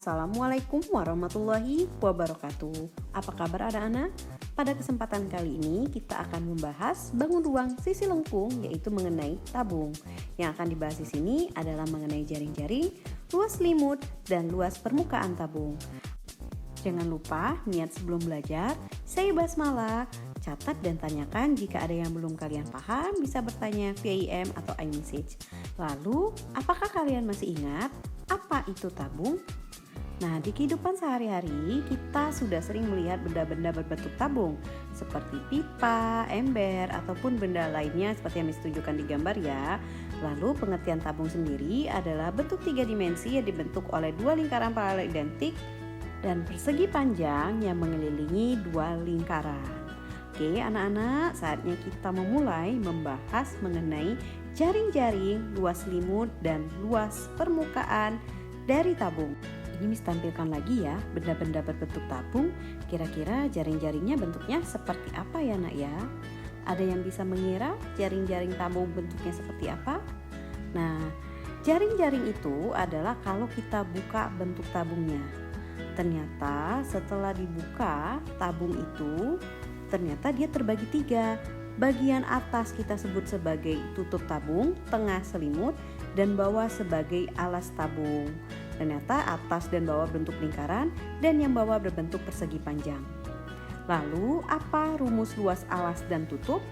Assalamualaikum warahmatullahi wabarakatuh. Apa kabar anak-anak? Pada kesempatan kali ini kita akan membahas bangun ruang sisi lengkung, yaitu mengenai tabung. Yang akan dibahas di sini adalah mengenai jaring-jaring, luas selimut, dan luas permukaan tabung. Jangan lupa niat sebelum belajar, say basmalah, catat dan tanyakan. Jika ada yang belum kalian paham, bisa bertanya via IM atau iMessage. Lalu, apakah kalian masih ingat apa itu tabung? Nah, di kehidupan sehari-hari kita sudah sering melihat benda-benda berbentuk tabung seperti pipa, ember, ataupun benda lainnya seperti yang ditunjukkan di gambar ya. Lalu pengertian tabung sendiri adalah bentuk 3 dimensi yang dibentuk oleh 2 lingkaran paralel identik dan persegi panjang yang mengelilingi 2 lingkaran. Oke anak-anak, saatnya kita memulai membahas mengenai jaring-jaring, luas selimut, dan luas permukaan dari tabung. Ini Miss tampilkan lagi ya benda-benda berbentuk tabung. Kira-kira jaring-jaringnya bentuknya seperti apa ya nak ya? Ada yang bisa mengira jaring-jaring tabung bentuknya seperti apa? Nah, jaring-jaring itu adalah kalau kita buka bentuk tabungnya. Ternyata setelah dibuka tabung itu, ternyata dia terbagi 3. Bagian atas kita sebut sebagai tutup tabung, tengah selimut, dan bawah sebagai alas tabung. Ternyata atas dan bawah bentuk lingkaran dan yang bawah berbentuk persegi panjang. Lalu apa rumus luas alas dan tutup?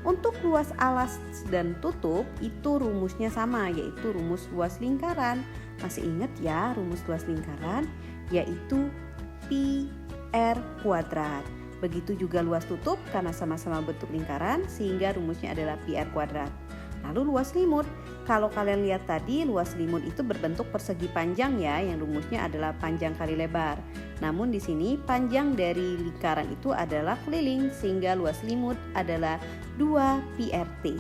Untuk luas alas dan tutup itu rumusnya sama, yaitu rumus luas lingkaran. Masih ingat ya rumus luas lingkaran? Yaitu pi r kuadrat. Begitu juga luas tutup karena sama-sama bentuk lingkaran sehingga rumusnya adalah pi r kuadrat. Lalu luas selimut, kalau kalian lihat tadi luas selimut itu berbentuk persegi panjang ya, yang rumusnya adalah panjang kali lebar. Namun di sini panjang dari lingkaran itu adalah keliling sehingga luas selimut adalah 2 pi r t.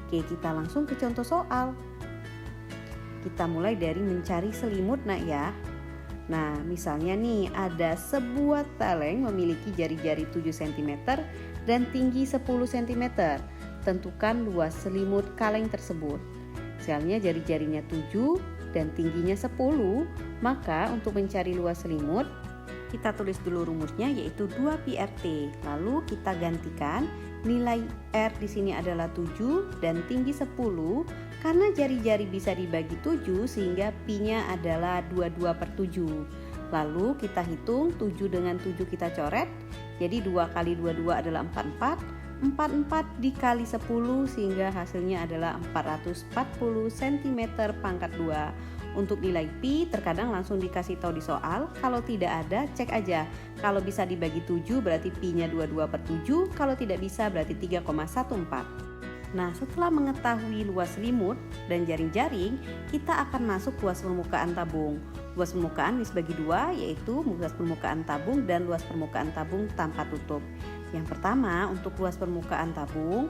Oke, kita langsung ke contoh soal. Kita mulai dari mencari selimut nak ya. Nah, misalnya nih ada sebuah teleng memiliki jari-jari 7 cm dan tinggi 10 cm. Tentukan luas selimut kaleng tersebut. Misalnya jari-jarinya 7 dan tingginya 10, maka untuk mencari luas selimut, kita tulis dulu rumusnya yaitu 2 pi r t. Lalu kita gantikan nilai R di sini adalah 7 dan tinggi 10. Karena jari-jari bisa dibagi 7 sehingga pi-nya adalah 22/7. Lalu kita hitung 7 dengan 7 kita coret. Jadi 2 kali 22 adalah 44. 44 dikali 10 sehingga hasilnya adalah 440 cm pangkat 2. Untuk nilai pi terkadang langsung dikasih tahu di soal. Kalau tidak ada cek aja. Kalau bisa dibagi 7 berarti pi-nya 22/7. Kalau tidak bisa berarti 3,14. Nah, setelah mengetahui luas selimut dan jaring-jaring, kita akan masuk luas permukaan tabung. Luas permukaan dibagi 2, yaitu luas permukaan tabung dan luas permukaan tabung tanpa tutup. Yang pertama, untuk luas permukaan tabung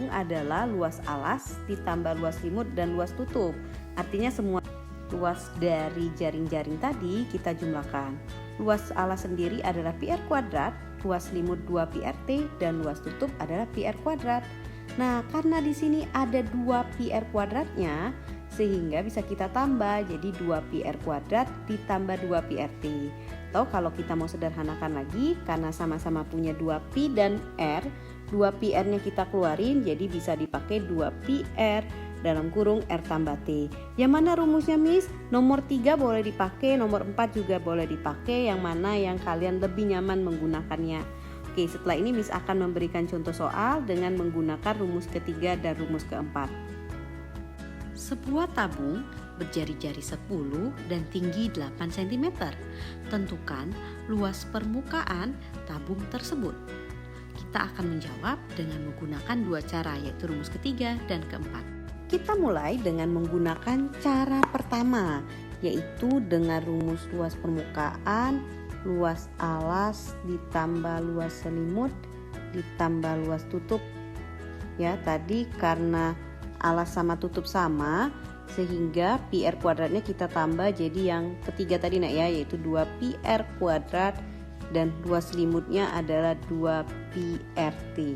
adalah luas alas ditambah luas selimut dan luas tutup. Artinya semua luas dari jaring-jaring tadi kita jumlahkan. Luas alas sendiri adalah pi r kuadrat, luas selimut 2 pi r t, dan luas tutup adalah pi r kuadrat. Nah, karena di sini ada 2 pi r kuadratnya, sehingga bisa kita tambah jadi 2 pi r kuadrat ditambah 2 pi r t. Atau kalau kita mau sederhanakan lagi, karena sama-sama punya 2 pi dan r, 2 pi r-nya kita keluarin, jadi bisa dipakai 2 pi r dalam kurung r tambah t. Yang mana rumusnya Miss? Nomor 3 boleh dipakai, nomor 4 juga boleh dipakai, yang mana yang kalian lebih nyaman menggunakannya. Oke, setelah ini Miss akan memberikan contoh soal dengan menggunakan rumus ketiga dan rumus keempat. Sebuah tabung berjari-jari 10 dan tinggi 8 cm. Tentukan luas permukaan tabung tersebut. Kita akan menjawab dengan menggunakan 2 cara, yaitu rumus ketiga dan keempat. Kita mulai dengan menggunakan cara pertama, yaitu dengan rumus luas permukaan, luas alas ditambah luas selimut ditambah luas tutup. Ya, tadi karena alas sama tutup sama, sehingga pi r kuadratnya kita tambah jadi yang ketiga tadi nak ya, yaitu 2 pi r kuadrat dan luas selimutnya adalah 2 pi r t.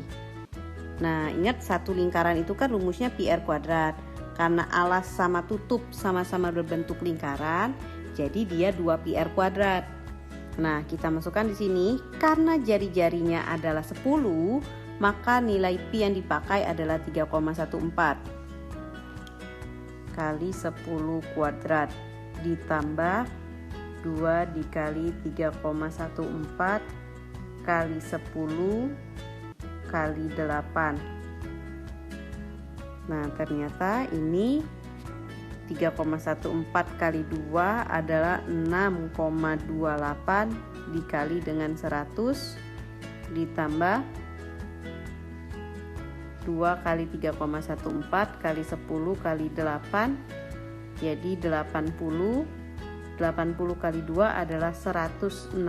Nah, ingat satu lingkaran itu kan rumusnya pi r kuadrat. Karena alas sama tutup sama-sama berbentuk lingkaran, jadi dia 2πr kuadrat. Nah, kita masukkan di sini, karena jari-jarinya adalah 10, maka nilai pi yang dipakai adalah 3,14 kali 10 kuadrat ditambah 2 dikali 3,14 kali 10 kali 8. Nah, ternyata ini 3,14 kali 2 adalah 6,28 dikali dengan 100 ditambah 2 kali 3,14 kali 10 kali 8, jadi 80 kali 2 adalah 160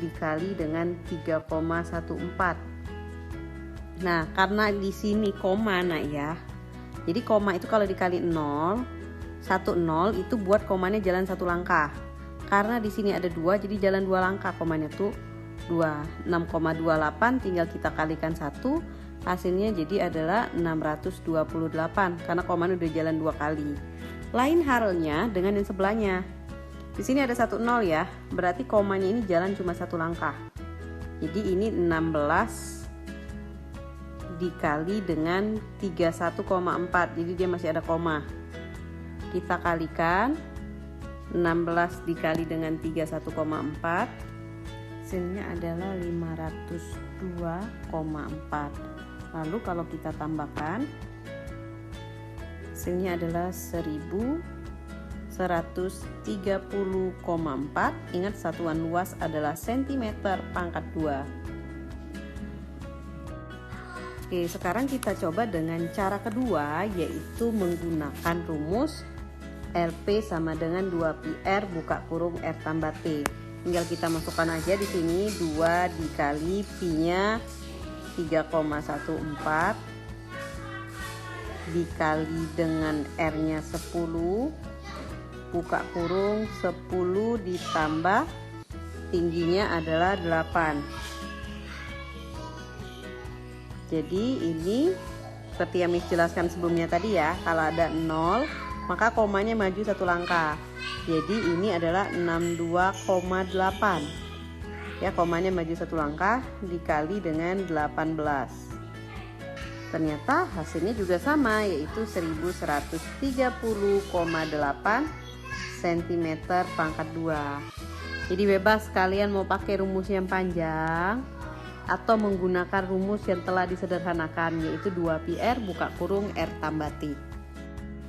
dikali dengan 3,14. Nah, karena di sini koma nak ya, jadi koma itu kalau dikali 0, 10 itu buat komanya jalan satu langkah. Karena di sini ada 2, jadi jalan 2 langkah, komanya tuh 2. 6,28 tinggal kita kalikan 1, hasilnya jadi adalah 628 karena komanya udah jalan 2 kali. Lain halnya dengan yang sebelahnya. Di sini ada 10 ya, berarti komanya ini jalan cuma satu langkah. Jadi ini 16 dikali dengan 31,4, jadi dia masih ada koma. Kita kalikan 16 dikali dengan 31,4, hasilnya adalah 502,4. Lalu kalau kita tambahkan, hasilnya adalah 1130,4. Ingat satuan luas adalah cm pangkat 2. Oke, sekarang kita coba dengan cara kedua, yaitu menggunakan rumus LP sama dengan 2πr buka kurung R tambah T. Tinggal kita masukkan aja di sini 2 dikali pi-nya 3,14 dikali dengan R-nya 10 buka kurung 10 ditambah tingginya adalah 8. Jadi ini seperti yang Miss jelaskan sebelumnya tadi ya, kalau ada 0 maka komanya maju satu langkah. Jadi ini adalah 62,8. Ya, komanya maju satu langkah dikali dengan 18. Ternyata hasilnya juga sama, yaitu 1130,8 cm pangkat 2. Jadi bebas kalian mau pakai rumus yang panjang atau menggunakan rumus yang telah disederhanakan, yaitu 2πr buka kurung R tambah T.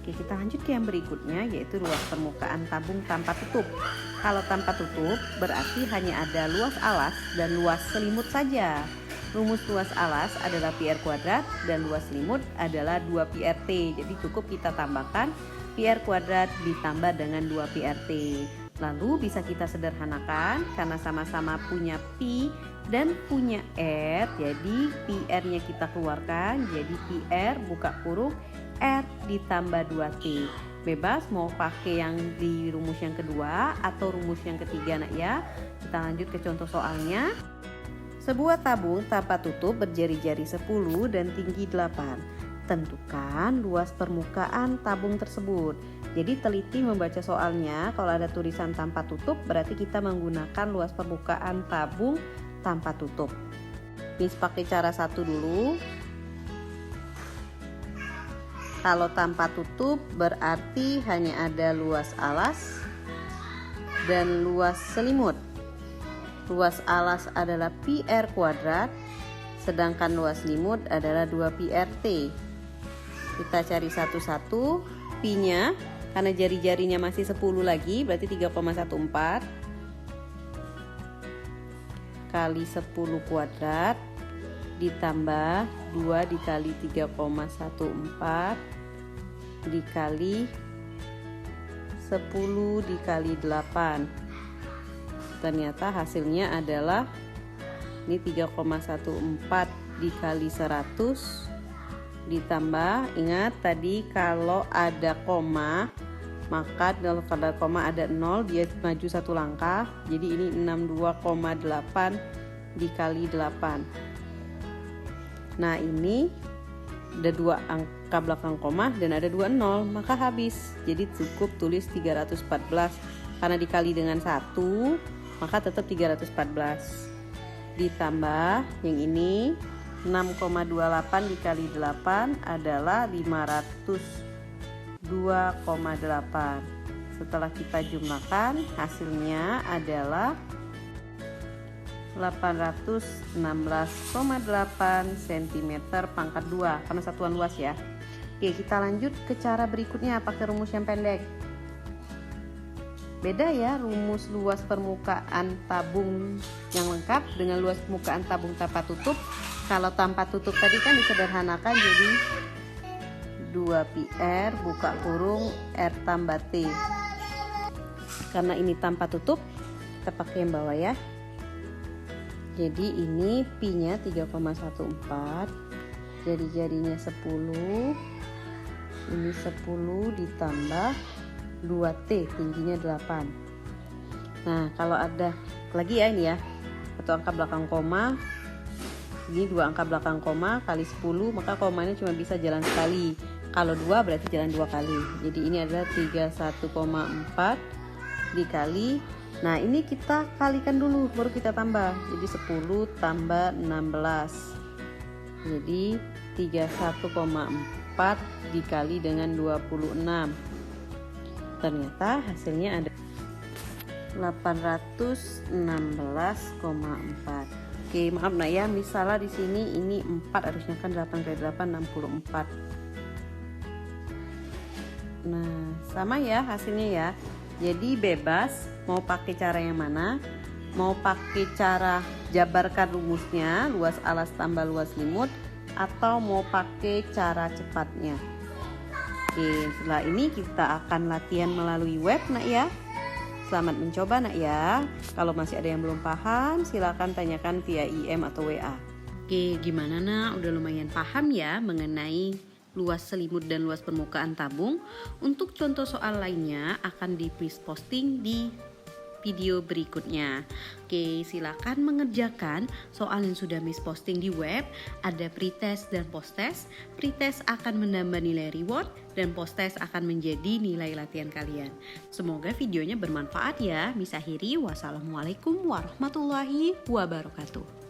Oke, kita lanjut ke yang berikutnya, yaitu luas permukaan tabung tanpa tutup. Kalau tanpa tutup berarti hanya ada luas alas dan luas selimut saja. Rumus luas alas adalah πr kuadrat dan luas selimut adalah 2πrt. Jadi cukup kita tambahkan πr kuadrat ditambah dengan 2πrt. Lalu bisa kita sederhanakan karena sama-sama punya pi dan punya r, jadi πr-nya kita keluarkan, jadi πr buka kurung R ditambah 2T. Bebas mau pakai yang di rumus yang kedua atau rumus yang ketiga nak ya. Kita lanjut ke contoh soalnya. Sebuah tabung tanpa tutup berjari-jari 10 dan tinggi 8. Tentukan luas permukaan tabung tersebut. Jadi teliti membaca soalnya, kalau ada tulisan tanpa tutup berarti kita menggunakan luas permukaan tabung tanpa tutup. Miss pakai cara 1 dulu. Kalau tanpa tutup berarti hanya ada luas alas dan luas selimut. Luas alas adalah πr kuadrat, sedangkan luas selimut adalah 2πrt. Kita cari satu-satu. Pi-nya, karena jari-jarinya masih 10 lagi, berarti 3,14 kali 10 kuadrat ditambah 2 dikali 3,14 dikali 10 dikali 8. Ternyata hasilnya adalah ini 3,14 dikali 100 ditambah, ingat tadi kalau ada koma, maka kalau ada koma ada 0 dia maju satu langkah, jadi ini 62,8 dikali 8. Nah ini ada angka belakang koma dan ada 2 nol, maka habis. Jadi cukup tulis 314. Karena dikali dengan 1, maka tetap 314. Ditambah yang ini 6,28 dikali 8 adalah 502,8. Setelah kita jumlahkan, hasilnya adalah 816,8 cm pangkat 2 karena satuan luas ya. Oke, kita lanjut ke cara berikutnya pakai rumus yang pendek. Beda ya rumus luas permukaan tabung yang lengkap dengan luas permukaan tabung tanpa tutup. Kalau tanpa tutup tadi kan disederhanakan jadi 2πr buka kurung R tambah T. Karena ini tanpa tutup, kita pakai yang bawah ya. Jadi ini pi-nya 3,14. Jadi jadinya 10. Ini 10 ditambah 2T, tingginya 8. Nah, kalau ada lagi ya ini ya, satu angka belakang koma. Ini 2 angka belakang koma kali 10, maka komanya cuma bisa jalan sekali. Kalau 2 berarti jalan 2 kali. Jadi ini adalah 31,4 dikali. Nah, ini kita kalikan dulu baru kita tambah. Jadi 10 tambah 16. Jadi 31,4 dikali dengan 26. Ternyata hasilnya ada 816,4. Oke, maaf nak ya, misalnya di sini ini 4 harusnya kan 8 kali 8 64. Nah, sama ya hasilnya ya. Jadi bebas mau pakai cara yang mana? Mau pakai cara jabarkan rumusnya, luas alas tambah luas limut, atau mau pakai cara cepatnya. Oke, setelah ini kita akan latihan melalui web nak ya. Selamat mencoba nak ya. Kalau masih ada yang belum paham, silakan tanyakan via IM atau WA. Oke, gimana nak? Udah lumayan paham ya mengenai luas selimut dan luas permukaan tabung? Untuk contoh soal lainnya akan di-posting di video berikutnya. Oke, silakan mengerjakan soal yang sudah Miss posting di web. Ada pretest dan posttest. Pretest akan menambah nilai reward dan posttest akan menjadi nilai latihan kalian. Semoga videonya bermanfaat ya. Miss akhiri, wassalamualaikum warahmatullahi wabarakatuh.